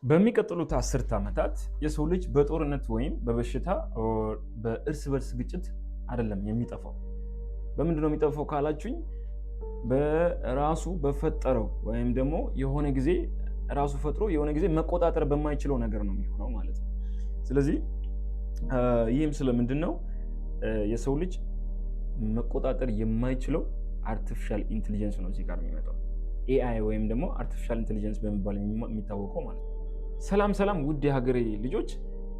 በሚቀጥሉት 10 ዓመታት የሰው ልጅ በጦርነት ወይም በበሽታ በእርስ በርስ ግጭት አይደለም የሚጠፋው። በምንድን ነው የሚጠፋው ካላችሁኝ፣ በራሱ በፈጠረው ወይም ደግሞ የሆነ ጊዜ ራሱ ፈጥሮ የሆነ ጊዜ መቆጣጠር በማይችለው ነገር ነው የሚሆነው ማለት ነው። ስለዚህ ይህም ስለምንድን ነው የሰው ልጅ መቆጣጠር የማይችለው አርቲፊሻል ኢንቴሊጀንስ ነው እዚህ ጋር የሚመጣው። ኤአይ ወይም ደግሞ አርቲፊሻል ኢንቴሊጀንስ በመባል የሚታወቀው ማለት ነው። ሰላም ውድ የሀገሬ ልጆች፣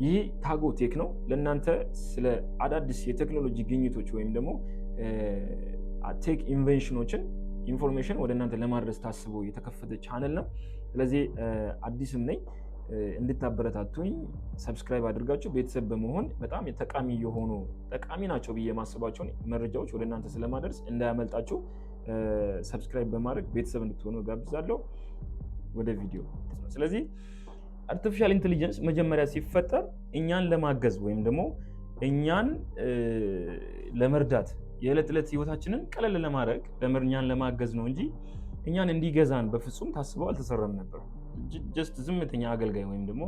ይህ ታጎ ቴክ ነው። ለእናንተ ስለ አዳዲስ የቴክኖሎጂ ግኝቶች ወይም ደግሞ ቴክ ኢንቬንሽኖችን ኢንፎርሜሽን ወደ እናንተ ለማድረስ ታስቦ የተከፈተ ቻነል ነው። ስለዚህ አዲስም ነኝ፣ እንድታበረታቱኝ ሰብስክራይብ አድርጋችሁ ቤተሰብ በመሆን በጣም ጠቃሚ ናቸው ብዬ የማስባቸውን መረጃዎች ወደ እናንተ ስለማደርስ እንዳያመልጣችሁ ሰብስክራይብ በማድረግ ቤተሰብ እንድትሆኑ ጋብዛለሁ። ወደ ቪዲዮ። ስለዚህ አርቲፊሻል ኢንቴሊጀንስ መጀመሪያ ሲፈጠር እኛን ለማገዝ ወይም ደግሞ እኛን ለመርዳት የዕለት ዕለት ህይወታችንን ቀለል ለማድረግ እኛን ለማገዝ ነው እንጂ እኛን እንዲገዛን በፍጹም ታስበው አልተሰራም ነበር። ጀስት ዝምተኛ አገልጋይ ወይም ደግሞ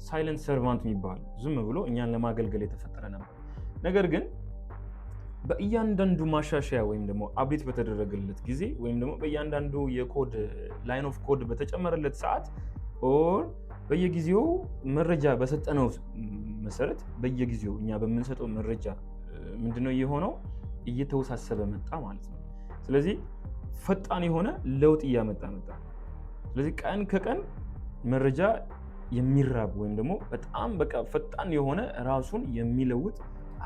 ሳይለንት ሰርቫንት የሚባል ዝም ብሎ እኛን ለማገልገል የተፈጠረ ነበር። ነገር ግን በእያንዳንዱ ማሻሻያ ወይም ደግሞ አፕዴት በተደረገለት ጊዜ ወይም ደግሞ በእያንዳንዱ የኮድ ላይን ኦፍ ኮድ በተጨመረለት ሰዓት ኦር በየጊዜው መረጃ በሰጠነው መሰረት በየጊዜው እኛ በምንሰጠው መረጃ ምንድነው የሆነው እየተወሳሰበ መጣ ማለት ነው። ስለዚህ ፈጣን የሆነ ለውጥ እያመጣ መጣ። ስለዚህ ቀን ከቀን መረጃ የሚራብ ወይም ደግሞ በጣም ፈጣን የሆነ ራሱን የሚለውጥ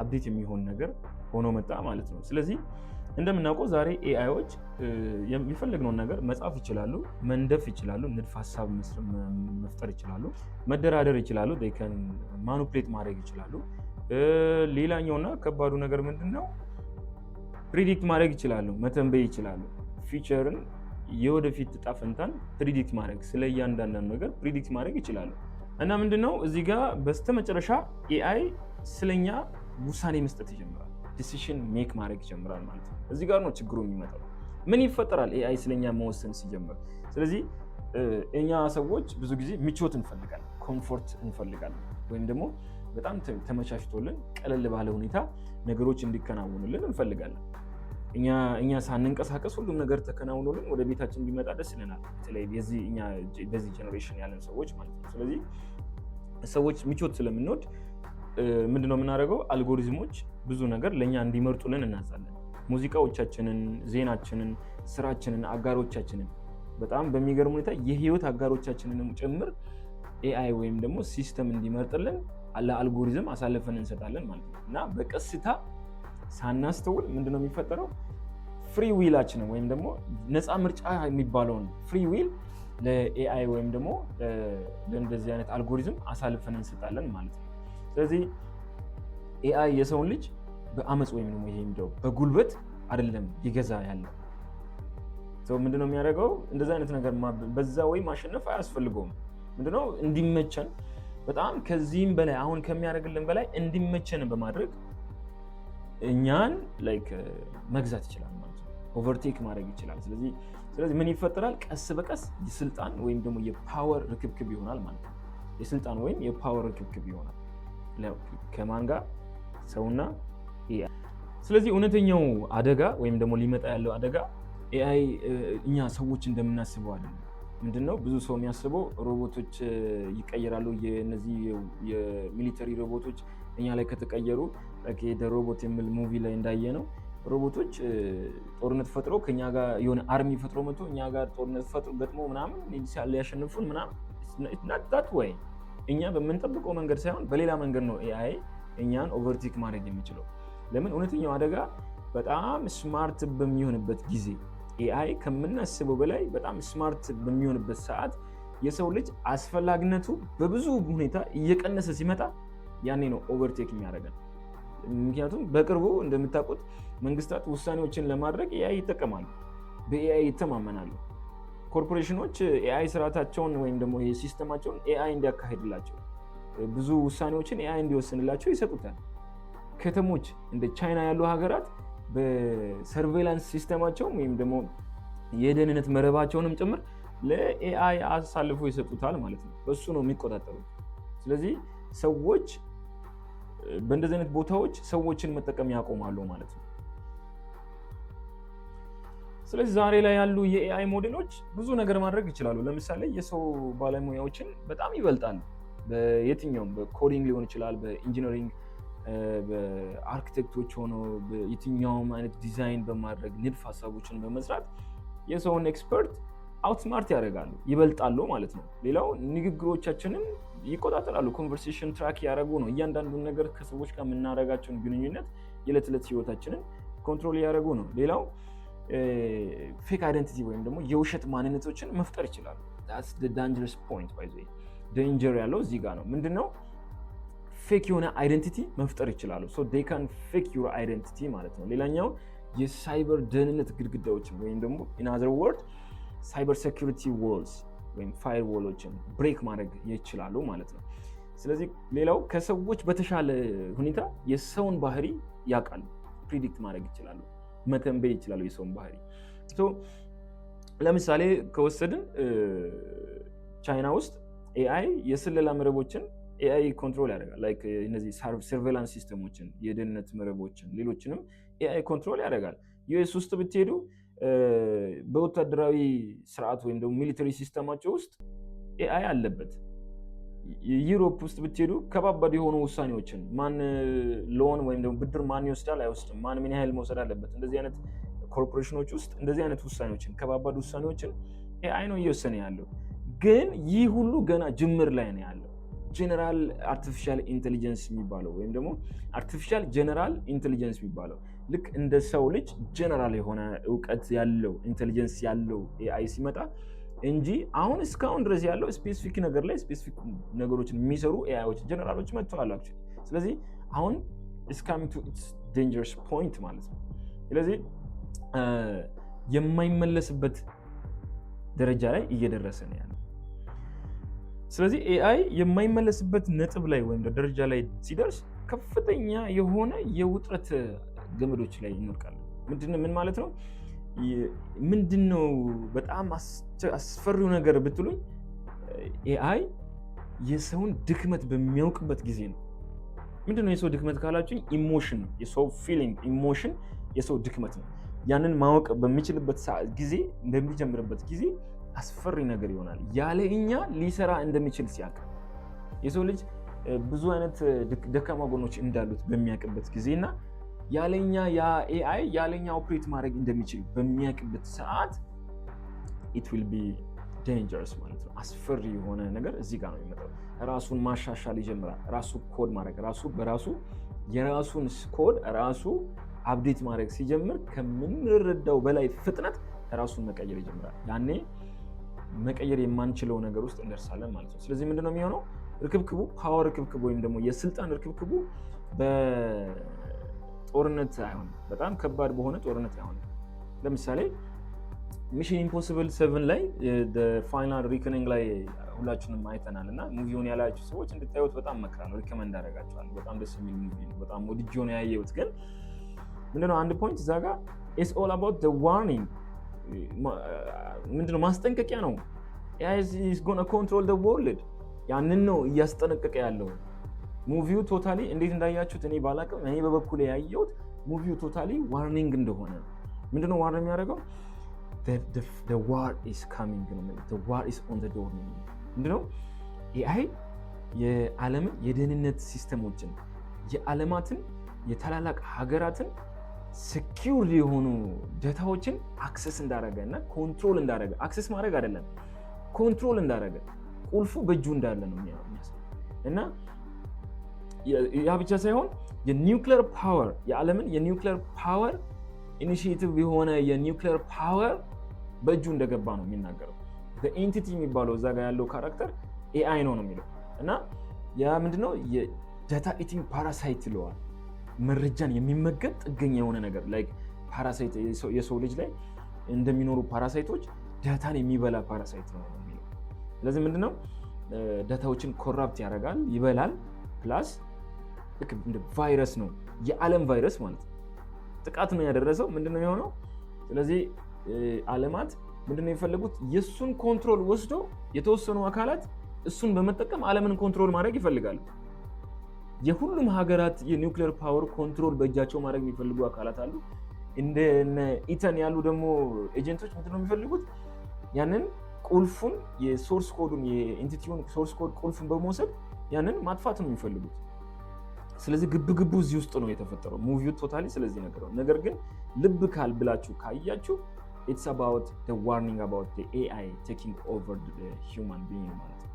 አፕዴት የሚሆን ነገር ሆኖ መጣ ማለት ነው። ስለዚህ እንደምናውቀው ዛሬ ኤአይዎች የሚፈልግነውን ነገር መጻፍ ይችላሉ፣ መንደፍ ይችላሉ፣ ንድፍ ሀሳብ መፍጠር ይችላሉ፣ መደራደር ይችላሉ፣ ማኑፕሌት ማድረግ ይችላሉ። ሌላኛውና ከባዱ ነገር ምንድን ነው? ፕሪዲክት ማድረግ ይችላሉ፣ መተንበይ ይችላሉ። ፊቸርን የወደፊት ዕጣ ፈንታን ፕሪዲክት ማድረግ ስለ እያንዳንዱ ነገር ፕሪዲክት ማድረግ ይችላሉ። እና ምንድነው እዚህ ጋር በስተመጨረሻ ኤአይ ስለኛ ውሳኔ መስጠት ይጀምራል፣ ዲሲሽን ሜክ ማድረግ ይጀምራል ማለት ነው። እዚህ ጋር ነው ችግሩ የሚመጣው። ምን ይፈጠራል ኤአይ ስለኛ መወሰን ሲጀምር? ስለዚህ እኛ ሰዎች ብዙ ጊዜ ምቾት እንፈልጋለን፣ ኮምፎርት እንፈልጋለን፣ ወይም ደግሞ በጣም ተመቻችቶልን ቀለል ባለ ሁኔታ ነገሮች እንዲከናወኑልን እንፈልጋለን። እኛ ሳንንቀሳቀስ ሁሉም ነገር ተከናውኖልን ወደ ቤታችን ቢመጣ ደስ ይለናል። በተለይ በዚህ ጀኔሬሽን ያለን ሰዎች ማለት ነው። ስለዚህ ሰዎች ምቾት ስለምንወድ ምንድነው የምናደርገው? አልጎሪዝሞች ብዙ ነገር ለእኛ እንዲመርጡልን እናዛለን። ሙዚቃዎቻችንን፣ ዜናችንን፣ ስራችንን፣ አጋሮቻችንን በጣም በሚገርም ሁኔታ የህይወት አጋሮቻችንንም ጭምር ኤአይ ወይም ደግሞ ሲስተም እንዲመርጥልን ለአልጎሪዝም አሳልፈን እንሰጣለን ማለት ነው። እና በቀስታ ሳናስተውል ምንድነው የሚፈጠረው? ፍሪ ዊላችንን ወይም ደግሞ ነፃ ምርጫ የሚባለውን ፍሪ ዊል ለኤአይ ወይም ደግሞ ለእንደዚህ አይነት አልጎሪዝም አሳልፈን እንሰጣለን ማለት ነው። ስለዚህ ኤአይ የሰውን ልጅ በአመፅ ወይም ደግሞ ይሄ በጉልበት አይደለም ሊገዛ ያለው ሰው። ምንድነው የሚያደርገው? እንደዚህ አይነት ነገር በዛ ወይ ማሸነፍ አያስፈልገውም። ምንድነው እንዲመቸን በጣም ከዚህም በላይ አሁን ከሚያደርግልን በላይ እንዲመቸን በማድረግ እኛን መግዛት ይችላል ማለት ነው። ኦቨርቴክ ማድረግ ይችላል። ስለዚህ ምን ይፈጠራል? ቀስ በቀስ የስልጣን ወይም ደግሞ የፓወር ርክብክብ ይሆናል ማለት ነው። የስልጣን ወይም የፓወር ርክብክብ ይሆናል። ከማን ጋር? ሰውና ኤአይ። ስለዚህ እውነተኛው አደጋ ወይም ደግሞ ሊመጣ ያለው አደጋ ኤአይ እኛ ሰዎች እንደምናስበው አይደለም። ምንድነው ብዙ ሰው የሚያስበው ሮቦቶች ይቀየራሉ። የነዚህ የሚሊተሪ ሮቦቶች እኛ ላይ ከተቀየሩ ሮቦት የሚል ሙቪ ላይ እንዳየ ነው። ሮቦቶች ጦርነት ፈጥሮ ከኛ ጋር የሆነ አርሚ ፈጥሮ መጥቶ እኛ ጋር ጦርነት ፈጥሮ ገጥሞ ምናምን ሊያሸንፉን ምናምን ናት ወይ እኛ በምንጠብቀው መንገድ ሳይሆን በሌላ መንገድ ነው ኤአይ እኛን ኦቨርቴክ ማድረግ የሚችለው። ለምን? እውነተኛው አደጋ በጣም ስማርት በሚሆንበት ጊዜ ኤአይ ከምናስበው በላይ በጣም ስማርት በሚሆንበት ሰዓት የሰው ልጅ አስፈላጊነቱ በብዙ ሁኔታ እየቀነሰ ሲመጣ ያኔ ነው ኦቨርቴክ የሚያደርገን። ምክንያቱም በቅርቡ እንደምታውቁት መንግስታት ውሳኔዎችን ለማድረግ ኤአይ ይጠቀማሉ፣ በኤአይ ይተማመናሉ። ኮርፖሬሽኖች ኤአይ ስርዓታቸውን ወይም ደግሞ ሲስተማቸውን ኤአይ እንዲያካሄድላቸው ብዙ ውሳኔዎችን ኤአይ እንዲወስንላቸው ይሰጡታል። ከተሞች እንደ ቻይና ያሉ ሀገራት በሰርቬላንስ ሲስተማቸው ወይም ደግሞ የደህንነት መረባቸውንም ጭምር ለኤአይ አሳልፎ ይሰጡታል ማለት ነው። በሱ ነው የሚቆጣጠሩት። ስለዚህ ሰዎች በእንደዚህ አይነት ቦታዎች ሰዎችን መጠቀም ያቆማሉ ማለት ነው። ስለዚህ ዛሬ ላይ ያሉ የኤአይ ሞዴሎች ብዙ ነገር ማድረግ ይችላሉ። ለምሳሌ የሰው ባለሙያዎችን በጣም ይበልጣሉ። በየትኛውም በኮዲንግ ሊሆን ይችላል፣ በኢንጂነሪንግ፣ በአርኪቴክቶች ሆኖ በየትኛውም አይነት ዲዛይን በማድረግ ንድፍ ሀሳቦችን በመስራት የሰውን ኤክስፐርት አውትስማርት ያደርጋሉ፣ ይበልጣሉ ማለት ነው። ሌላው ንግግሮቻችንን ይቆጣጠራሉ። ኮንቨርሴሽን ትራክ ያደረጉ ነው። እያንዳንዱን ነገር ከሰዎች ጋር የምናደርጋቸውን ግንኙነት የዕለት ዕለት ህይወታችንን ኮንትሮል ያደረጉ ነው። ሌላው ፌክ አይደንቲቲ ወይም ደግሞ የውሸት ማንነቶችን መፍጠር ይችላሉ። that's the dangerous point by the way danger ያለው እዚህ ጋር ነው። ምንድነው ፌክ የሆነ አይደንቲቲ መፍጠር ይችላሉ። so they can fake your identity ማለት ነው። ሌላኛው የሳይበር ደህንነት ግድግዳዎችን ወይም ደግሞ in other word ሳይበር ሴኩሪቲ walls ወይም ፋየር ዎሎችን ብሬክ ማድረግ ይችላሉ ማለት ነው። ስለዚህ ሌላው ከሰዎች በተሻለ ሁኔታ የሰውን ባህሪ ያውቃሉ፣ ፕሪዲክት ማድረግ ይችላሉ፣ መተንበይ ይችላሉ የሰውን ባህሪ። ለምሳሌ ከወሰድን ቻይና ውስጥ ኤአይ የስለላ መረቦችን ኤአይ ኮንትሮል ያደርጋል። ላይክ እነዚህ ሰርቬላንስ ሲስተሞችን፣ የደህንነት መረቦችን፣ ሌሎችንም ኤአይ ኮንትሮል ያደርጋል። ዩኤስ ውስጥ ብትሄዱ በወታደራዊ ስርዓት ወይም ደግሞ ሚሊተሪ ሲስተማቸው ውስጥ ኤአይ አለበት። ዩሮፕ ውስጥ ብትሄዱ ከባባድ የሆኑ ውሳኔዎችን ማን ሎን ወይም ደግሞ ብድር ማን ይወስዳል አይወስድም፣ ማን ምን ያህል መውሰድ አለበት፣ እንደዚህ አይነት ኮርፖሬሽኖች ውስጥ እንደዚህ አይነት ውሳኔዎችን ከባባድ ውሳኔዎችን ኤአይ ነው እየወሰነ ያለው። ግን ይህ ሁሉ ገና ጅምር ላይ ነው ያለው። ጀነራል አርቲፊሻል ኢንቴሊጀንስ የሚባለው ወይም ደግሞ አርቲፊሻል ጀነራል ኢንቴሊጀንስ የሚባለው ልክ እንደ ሰው ልጅ ጀነራል የሆነ እውቀት ያለው ኢንቴሊጀንስ ያለው ኤአይ ሲመጣ እንጂ አሁን እስካሁን ድረስ ያለው ስፔሲፊክ ነገር ላይ ስፔሲፊክ ነገሮችን የሚሰሩ ኤአይዎች ጀነራሎች መጥተዋል አክቹዋሊ። ስለዚህ አሁን ኢትስ ካሚንግ ቱ ኢትስ ዴንጀረስ ፖይንት ማለት ነው። ስለዚህ የማይመለስበት ደረጃ ላይ እየደረሰ ነው ያለው። ስለዚህ ኤአይ የማይመለስበት ነጥብ ላይ ወይም ደረጃ ላይ ሲደርስ ከፍተኛ የሆነ የውጥረት ገመዶች ላይ እንወድቃለን። ምን ማለት ነው? ምንድነው በጣም አስፈሪው ነገር ብትሉኝ ኤአይ የሰውን ድክመት በሚያውቅበት ጊዜ ነው። ምንድነው የሰው ድክመት ካላችሁኝ ኢሞሽን ነው። የሰው ፊሊንግ ኢሞሽን የሰው ድክመት ነው። ያንን ማወቅ በሚችልበት ጊዜ እንደሚጀምርበት ጊዜ አስፈሪ ነገር ይሆናል። ያለ እኛ ሊሰራ እንደሚችል ሲያውቅ የሰው ልጅ ብዙ አይነት ደካማ ጎኖች እንዳሉት በሚያውቅበት ጊዜና ያለኛ ያ ኤአይ ያለኛ ኦፕሬት ማድረግ እንደሚችል በሚያውቅበት ሰዓት it will be dangerous ማለት ነው። አስፈሪ የሆነ ነገር እዚህ ጋር ነው የሚመጣው። ራሱን ማሻሻል ይጀምራል። ራሱ ኮድ ማድረግ በራሱ የራሱን ኮድ ራሱ አፕዴት ማድረግ ሲጀምር ከምንረዳው በላይ ፍጥነት ራሱን መቀየር ይጀምራል። ያኔ መቀየር የማንችለው ነገር ውስጥ እንደርሳለን ማለት ነው። ስለዚህ ምንድነው የሚሆነው? ርክብክቡ ፓወር ርክብክቡ ወይም ደግሞ የስልጣን ርክብክቡ በጦርነት አይሆንም። በጣም ከባድ በሆነ ጦርነት አይሆንም። ለምሳሌ ሚሽን ኢምፖሲብል 7 ላይ ፋይናል ሪከኒንግ ላይ ሁላችንም አይተናል እና ሙቪውን ያላችሁ ሰዎች እንድታዩት በጣም እመክራለሁ፣ ሪከመንድ አደርጋችኋለሁ። በጣም ደስ የሚል ሙቪ ነው። በጣም ወድጄው ነው ያየሁት። ግን ምንድነው አንድ ፖይንት እዛ ጋር ኢትስ ኦል አባውት ዘ ዋርኒንግ ምንድነው ማስጠንቀቂያ ነው። AI is going to control the world ያንን ነው እያስጠነቀቀ ያለው። ሙቪው ቶታሊ እንዴት እንዳያችሁት እኔ ባላቅም እኔ በበኩሌ ያየሁት ሙቪው ቶታሊ ዋርኒንግ እንደሆነ። ምንድነው ዋርኒንግ የሚያደርገው? the war is coming ነው። the war is on the door ነው። ምንድነው AI የዓለምን የደህንነት ሲስተሞችን የዓለማትን የታላላቅ ሀገራትን ሴኪዩር የሆኑ ዳታዎችን አክሰስ እንዳደረገ እና ኮንትሮል እንዳደረገ፣ አክሰስ ማድረግ አይደለም ኮንትሮል እንዳደረገ፣ ቁልፉ በእጁ እንዳለ ነው የሚያሳየው። እና ያ ብቻ ሳይሆን የኒውክሌር ፓወር የዓለምን የኒውክሌር ፓወር ኢኒሺዬቲቭ የሆነ የኒውክሌር ፓወር በእጁ እንደገባ ነው የሚናገረው። በኤንቲቲ የሚባለው እዛ ጋር ያለው ካራክተር AI ነው የሚለው። እና ያ ምንድነው የዳታ ኢቲንግ ፓራሳይት ይለዋል። መረጃን የሚመገብ ጥገኛ የሆነ ነገር ላይክ ፓራሳይት የሰው ልጅ ላይ እንደሚኖሩ ፓራሳይቶች ዳታን የሚበላ ፓራሳይት ነው የሚለው። ስለዚህ ምንድነው ዳታዎችን ኮራፕት ያደርጋል፣ ይበላል። ፕላስ ልክ እንደ ቫይረስ ነው፣ የዓለም ቫይረስ ማለት ነው። ጥቃት ነው ያደረሰው። ምንድነው የሆነው? ስለዚህ ዓለማት ምንድነው የሚፈልጉት? የሱን ኮንትሮል ወስዶ የተወሰኑ አካላት እሱን በመጠቀም ዓለምን ኮንትሮል ማድረግ ይፈልጋሉ። የሁሉም ሀገራት የኒውክሌር ፓወር ኮንትሮል በእጃቸው ማድረግ የሚፈልጉ አካላት አሉ። እንደነ ኢተን ያሉ ደግሞ ኤጀንቶች ምንድነው የሚፈልጉት? ያንን ቁልፉን የሶርስ ኮዱን የኤንቲቲውን ሶርስ ኮድ ቁልፉን በመውሰድ ያንን ማጥፋት ነው የሚፈልጉት። ስለዚህ ግብግቡ እዚህ ውስጥ ነው የተፈጠረው ሙቪው ቶታሊ ስለዚህ ነገር ነው። ነገር ግን ልብ ካል ብላችሁ ካያችሁ it's about the warning about the AI taking over the human being ማለት ነው።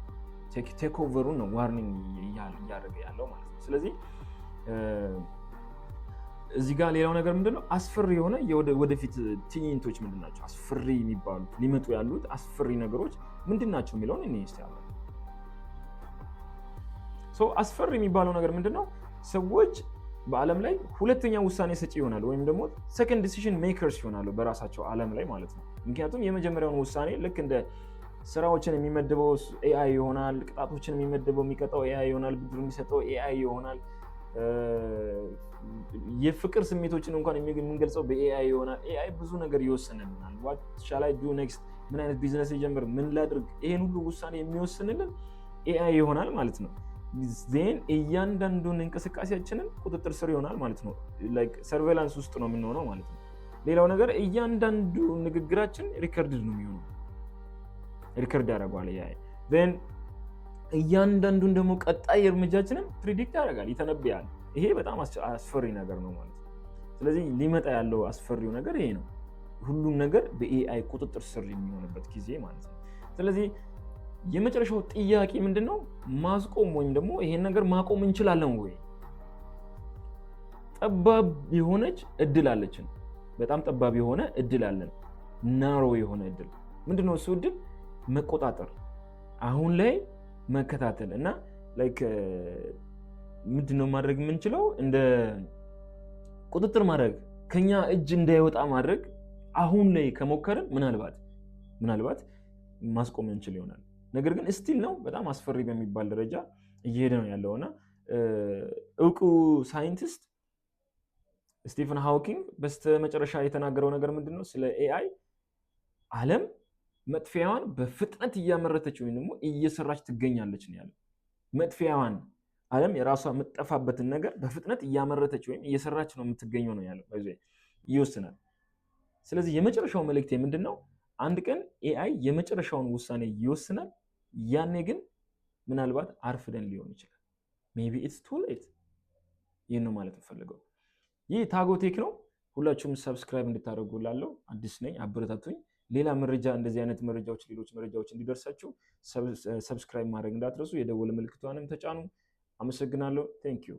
ቴክ ኦቨሩን ነው ዋርኒንግ እያደረገ ያለው ማለት ነው። ስለዚህ እዚህ ጋር ሌላው ነገር ምንድነው? አስፈሪ የሆነ ወደፊት ትዕይንቶች ምንድናቸው? አስፈሪ የሚባሉት ሊመጡ ያሉት አስፈሪ ነገሮች ምንድናቸው የሚለውን እኔ ይስተያለሁ። አስፈሪ የሚባለው ነገር ምንድነው? ሰዎች በዓለም ላይ ሁለተኛ ውሳኔ ሰጪ ይሆናሉ ወይም ደግሞ ሰከንድ ዲሲዥን ሜከርስ ይሆናሉ በራሳቸው ዓለም ላይ ማለት ነው። ምክንያቱም የመጀመሪያውን ውሳኔ ልክ እንደ ስራዎችን የሚመድበው ኤአይ ይሆናል፣ ቅጣቶችን የሚመድበው የሚቀጣው ኤአይ ይሆናል፣ ብድር የሚሰጠው ኤአይ ይሆናል፣ የፍቅር ስሜቶችን እንኳን የምንገልጸው በኤአይ ይሆናል። ኤአይ ብዙ ነገር ይወስንልናል። what shall I do next፣ ምን አይነት ቢዝነስ ይጀምር፣ ምን ላድርግ፣ ይሄን ሁሉ ውሳኔ የሚወስንልን ኤአይ ይሆናል ማለት ነው። ዜን እያንዳንዱን እንቅስቃሴያችንን ቁጥጥር ስር ይሆናል ማለት ነው። ላይክ ሰርቬላንስ ውስጥ ነው የምንሆነው ማለት ነው። ሌላው ነገር እያንዳንዱ ንግግራችን ሪከርድ ነው የሚሆነው፣ ሪከርድ ያደርገዋል ኤአይ። ዜን እያንዳንዱን ደግሞ ቀጣይ እርምጃችንን ፕሪዲክት ያደርጋል፣ ይተነብያል። ይሄ በጣም አስፈሪ ነገር ነው ማለት ነው። ስለዚህ ሊመጣ ያለው አስፈሪው ነገር ይሄ ነው፣ ሁሉም ነገር በኤአይ ቁጥጥር ስር የሚሆንበት ጊዜ ማለት ነው። ስለዚህ የመጨረሻው ጥያቄ ምንድነው? ማስቆም ወይም ደግሞ ይሄን ነገር ማቆም እንችላለን ወይ? ጠባብ የሆነች እድል አለችን። በጣም ጠባብ የሆነ እድል አለን። ናሮ የሆነ እድል ምንድነው? እሱ እድል መቆጣጠር፣ አሁን ላይ መከታተል እና ላይክ ምንድነው ማድረግ የምንችለው? እንደ ቁጥጥር ማድረግ፣ ከኛ እጅ እንዳይወጣ ማድረግ። አሁን ላይ ከሞከርን ምናልባት ማስቆም እንችል ይሆናል። ነገር ግን ስቲል ነው በጣም አስፈሪ በሚባል ደረጃ እየሄደ ነው ያለውና እውቁ ሳይንቲስት ስቲፈን ሃውኪንግ በስተመጨረሻ የተናገረው ነገር ምንድነው? ስለ ኤአይ ዓለም መጥፊያዋን በፍጥነት እያመረተች ወይም ደግሞ እየሰራች ትገኛለች ነው ያለው። መጥፊያዋን ዓለም የራሷ የምትጠፋበትን ነገር በፍጥነት እያመረተች ወይም እየሰራች ነው የምትገኘው ነው ያለው። ይወስናል። ስለዚህ የመጨረሻው መልእክቴ ምንድነው? አንድ ቀን ኤአይ የመጨረሻውን ውሳኔ ይወስናል። ያኔ ግን ምናልባት አርፍደን ሊሆን ይችላል። ሜቢ ኢትስ ቱ ሌት። ይህን ነው ማለት የምፈልገው። ይህ ታጎቴክ ነው። ሁላችሁም ሰብስክራይብ እንድታደርጉ ላለው አዲስ ነኝ፣ አበረታቱኝ። ሌላ መረጃ እንደዚህ አይነት መረጃዎች ሌሎች መረጃዎች እንዲደርሳችሁ ሰብስክራይብ ማድረግ እንዳትረሱ። የደወል ምልክቷንም ተጫኑ። አመሰግናለሁ። ቴንክ ዩ